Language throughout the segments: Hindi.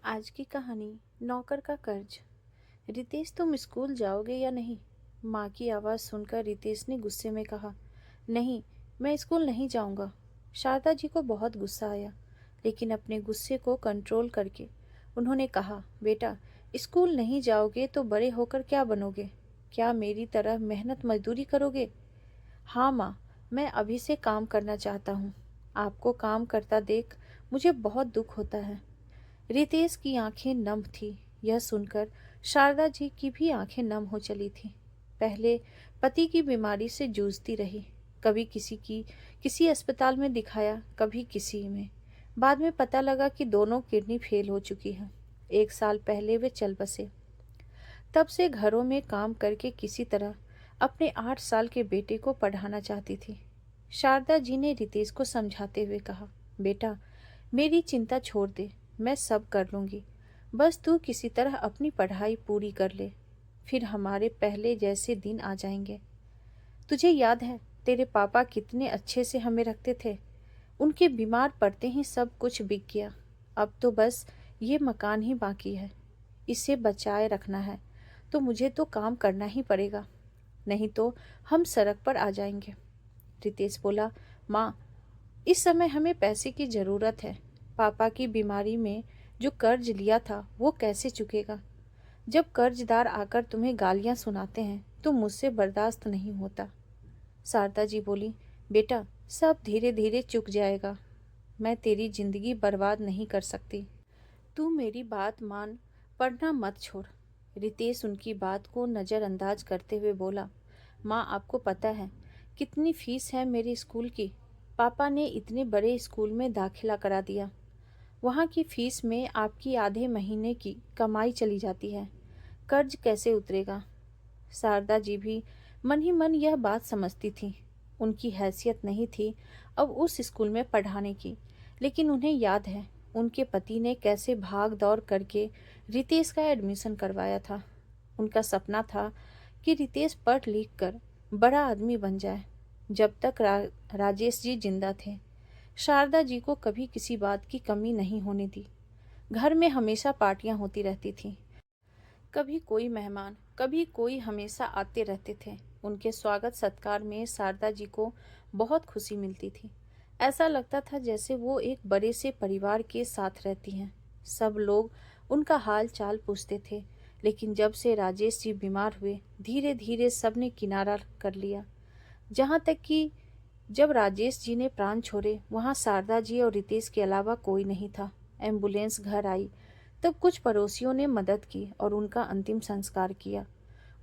आज की कहानी नौकर का कर्ज। रितेश, तुम स्कूल जाओगे या नहीं? माँ की आवाज़ सुनकर रितेश ने गुस्से में कहा, नहीं, मैं स्कूल नहीं जाऊंगा। शारदा जी को बहुत गुस्सा आया, लेकिन अपने गुस्से को कंट्रोल करके उन्होंने कहा, बेटा, स्कूल नहीं जाओगे तो बड़े होकर क्या बनोगे? क्या मेरी तरह मेहनत मजदूरी करोगे? हाँ माँ, मैं अभी से काम करना चाहता हूँ। आपको काम करता देख मुझे बहुत दुख होता है। रितेश की आंखें नम थी। यह सुनकर शारदा जी की भी आंखें नम हो चली थीं। पहले पति की बीमारी से जूझती रही, कभी किसी अस्पताल में दिखाया, कभी किसी में। बाद में पता लगा कि दोनों किडनी फेल हो चुकी है। 1 साल पहले वे चल बसे। तब से घरों में काम करके किसी तरह अपने 8 साल के बेटे को पढ़ाना चाहती थी। शारदा जी ने रितेश को समझाते हुए कहा, बेटा, मेरी चिंता छोड़ दे, मैं सब कर लूंगी। बस तू किसी तरह अपनी पढ़ाई पूरी कर ले, फिर हमारे पहले जैसे दिन आ जाएंगे। तुझे याद है तेरे पापा कितने अच्छे से हमें रखते थे? उनके बीमार पड़ते ही सब कुछ बिक गया। अब तो बस ये मकान ही बाकी है। इसे बचाए रखना है तो मुझे तो काम करना ही पड़ेगा, नहीं तो हम सड़क पर आ जाएंगे। रितेश बोला, माँ, इस समय हमें पैसे की ज़रूरत है। पापा की बीमारी में जो कर्ज लिया था वो कैसे चुकेगा? जब कर्जदार आकर तुम्हें गालियां सुनाते हैं तो मुझसे बर्दाश्त नहीं होता। शारदा जी बोली, बेटा, सब धीरे धीरे चुक जाएगा। मैं तेरी जिंदगी बर्बाद नहीं कर सकती। तू मेरी बात मान, पढ़ना मत छोड़। रितेश उनकी बात को नज़रअंदाज करते हुए बोला, माँ, आपको पता है कितनी फीस है मेरे स्कूल की? पापा ने इतने बड़े स्कूल में दाखिला करा दिया। वहाँ की फीस में आपकी आधे महीने की कमाई चली जाती है। कर्ज कैसे उतरेगा? शारदा जी भी मन ही मन यह बात समझती थी। उनकी हैसियत नहीं थी अब उस स्कूल में पढ़ाने की, लेकिन उन्हें याद है उनके पति ने कैसे भाग दौड़ करके रितेश का एडमिशन करवाया था। उनका सपना था कि रितेश पढ़ लिख कर बड़ा आदमी बन जाए। जब तक राजेश जी जिंदा थे, शारदा जी को कभी किसी बात की कमी नहीं होने दी। घर में हमेशा पार्टियां होती रहती थीं। कभी कोई मेहमान, कभी कोई, हमेशा आते रहते थे। उनके स्वागत सत्कार में शारदा जी को बहुत खुशी मिलती थी। ऐसा लगता था जैसे वो एक बड़े से परिवार के साथ रहती हैं। सब लोग उनका हाल चाल पूछते थे, लेकिन जब से राजेश जी बीमार हुए, धीरे धीरे सबने किनारा कर लिया। जहाँ तक कि जब राजेश जी ने प्राण छोड़े, वहाँ शारदा जी और रितेश के अलावा कोई नहीं था। एम्बुलेंस घर आई तब कुछ पड़ोसियों ने मदद की और उनका अंतिम संस्कार किया।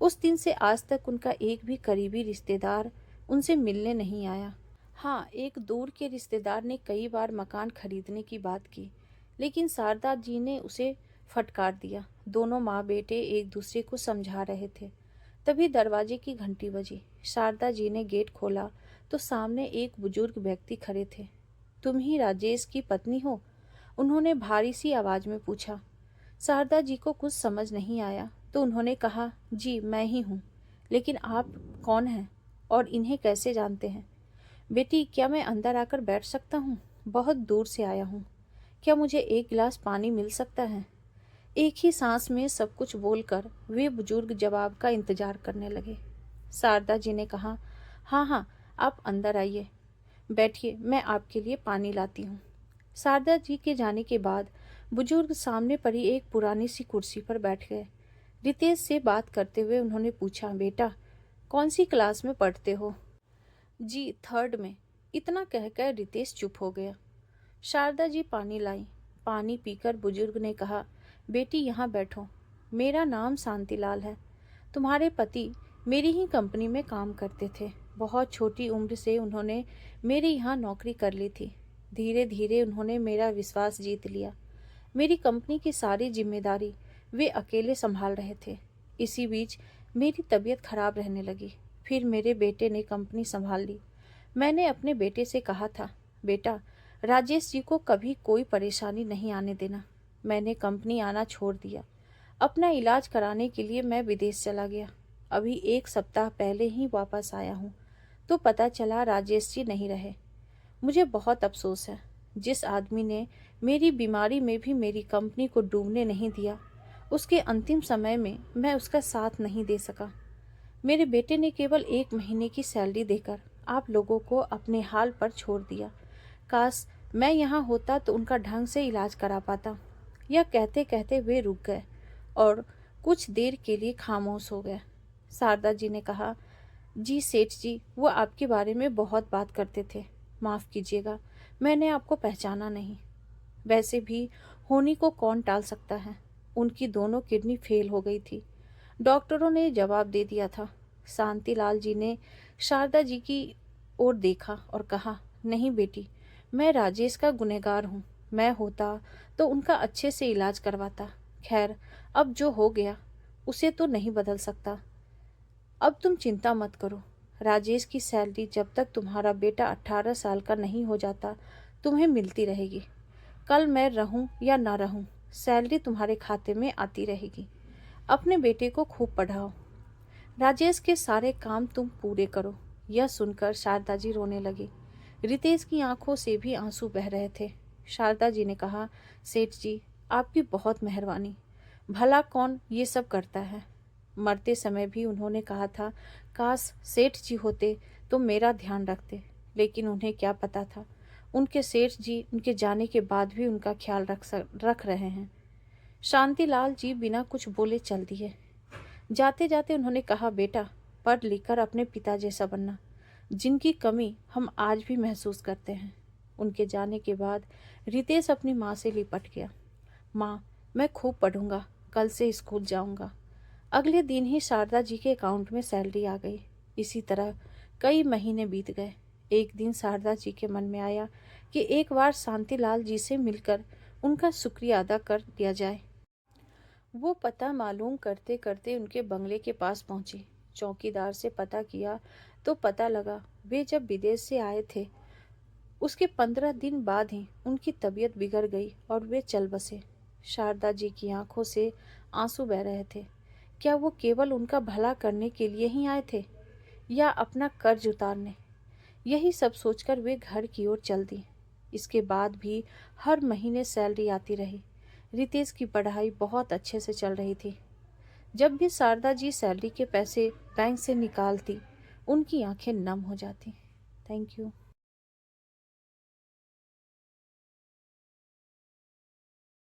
उस दिन से आज तक उनका एक भी करीबी रिश्तेदार उनसे मिलने नहीं आया। हाँ, एक दूर के रिश्तेदार ने कई बार मकान खरीदने की बात की, लेकिन शारदा जी ने उसे फटकार दिया। दोनों माँ बेटे एक दूसरे को समझा रहे थे। तभी दरवाजे की घंटी बजी। शारदा जी ने गेट खोला तो सामने एक बुजुर्ग व्यक्ति खड़े थे। तुम ही राजेश की पत्नी हो? उन्होंने भारी सी आवाज में पूछा। शारदा जी को कुछ समझ नहीं आया तो उन्होंने कहा, जी मैं ही हूँ, लेकिन आप कौन हैं और इन्हें कैसे जानते हैं? बेटी, क्या मैं अंदर आकर बैठ सकता हूँ? बहुत दूर से आया हूँ। क्या मुझे एक गिलास पानी मिल सकता है? एक ही सांस में सब कुछ बोलकर वे बुजुर्ग जवाब का इंतजार करने लगे। शारदा जी ने कहा, हाँ हाँ, आप अंदर आइए, बैठिए, मैं आपके लिए पानी लाती हूँ। शारदा जी के जाने के बाद बुजुर्ग सामने पड़ी एक पुरानी सी कुर्सी पर बैठ गए। रितेश से बात करते हुए उन्होंने पूछा, बेटा, कौन सी क्लास में पढ़ते हो? जी, थर्ड में। इतना कहकर रितेश चुप हो गया। शारदा जी पानी लाई। पानी पीकर बुजुर्ग ने कहा, बेटी, यहाँ बैठो। मेरा नाम शांतिलाल है। तुम्हारे पति मेरी ही कंपनी में काम करते थे। बहुत छोटी उम्र से उन्होंने मेरे यहाँ नौकरी कर ली थी। धीरे धीरे उन्होंने मेरा विश्वास जीत लिया। मेरी कंपनी की सारी जिम्मेदारी वे अकेले संभाल रहे थे। इसी बीच मेरी तबीयत खराब रहने लगी। फिर मेरे बेटे ने कंपनी संभाल ली। मैंने अपने बेटे से कहा था, बेटा, राजेश जी को कभी कोई परेशानी नहीं आने देना। मैंने कंपनी आना छोड़ दिया। अपना इलाज कराने के लिए मैं विदेश चला गया। अभी 1 सप्ताह पहले ही वापस आया हूँ तो पता चला राजेश जी नहीं रहे। मुझे बहुत अफसोस है। जिस आदमी ने मेरी बीमारी में भी मेरी कंपनी को डूबने नहीं दिया, उसके अंतिम समय में मैं उसका साथ नहीं दे सका। मेरे बेटे ने केवल 1 महीने की सैलरी देकर आप लोगों को अपने हाल पर छोड़ दिया। काश मैं यहाँ होता तो उनका ढंग से इलाज करा पाता। यह कहते कहते वे रुक गए और कुछ देर के लिए खामोश हो गए। शारदा जी ने कहा, जी सेठ जी, वो आपके बारे में बहुत बात करते थे। माफ़ कीजिएगा, मैंने आपको पहचाना नहीं। वैसे भी होनी को कौन टाल सकता है। उनकी दोनों किडनी फेल हो गई थी। डॉक्टरों ने जवाब दे दिया था। शांतिलाल जी ने शारदा जी की ओर देखा और कहा, नहीं बेटी, मैं राजेश का गुनहगार हूँ। मैं होता तो उनका अच्छे से इलाज करवाता। खैर, अब जो हो गया उसे तो नहीं बदल सकता। अब तुम चिंता मत करो। राजेश की सैलरी जब तक तुम्हारा बेटा 18 साल का नहीं हो जाता तुम्हें मिलती रहेगी। कल मैं रहूं या ना रहूं, सैलरी तुम्हारे खाते में आती रहेगी। अपने बेटे को खूब पढ़ाओ। राजेश के सारे काम तुम पूरे करो। यह सुनकर शारदा जी रोने लगी। रितेश की आंखों से भी आंसू बह रहे थे। शारदा जी ने कहा, सेठ जी, आपकी बहुत मेहरबानी। भला कौन ये सब करता है। मरते समय भी उन्होंने कहा था, काश सेठ जी होते तो मेरा ध्यान रखते। लेकिन उन्हें क्या पता था, उनके सेठ जी उनके जाने के बाद भी उनका ख्याल रख रहे हैं। शांतिलाल जी बिना कुछ बोले चल दिए। जाते जाते उन्होंने कहा, बेटा, पढ़ लिख कर अपने पिता जैसा बनना, जिनकी कमी हम आज भी महसूस करते हैं। उनके जाने के बाद रितेश अपनी माँ से लिपट गया। माँ, मैं खूब पढ़ूंगा, कल से स्कूल जाऊंगा। अगले दिन ही शारदा जी के अकाउंट में सैलरी आ गई। इसी तरह कई महीने बीत गए। एक दिन शारदा जी के मन में आया कि एक बार शांतिलाल जी से मिलकर उनका शुक्रिया अदा कर दिया जाए। वो पता मालूम करते करते उनके बंगले के पास पहुंची। चौकीदार से पता किया तो पता लगा वे जब विदेश से आए थे उसके 15 दिन बाद ही उनकी तबीयत बिगड़ गई और वे चल बसे। शारदा जी की आंखों से आंसू बह रहे थे। क्या वो केवल उनका भला करने के लिए ही आए थे या अपना कर्ज उतारने? यही सब सोचकर वे घर की ओर चल दी। इसके बाद भी हर महीने सैलरी आती रही। रितेश की पढ़ाई बहुत अच्छे से चल रही थी। जब भी शारदा जी सैलरी के पैसे बैंक से निकालती, उनकी आंखें नम हो जाती। Thank you.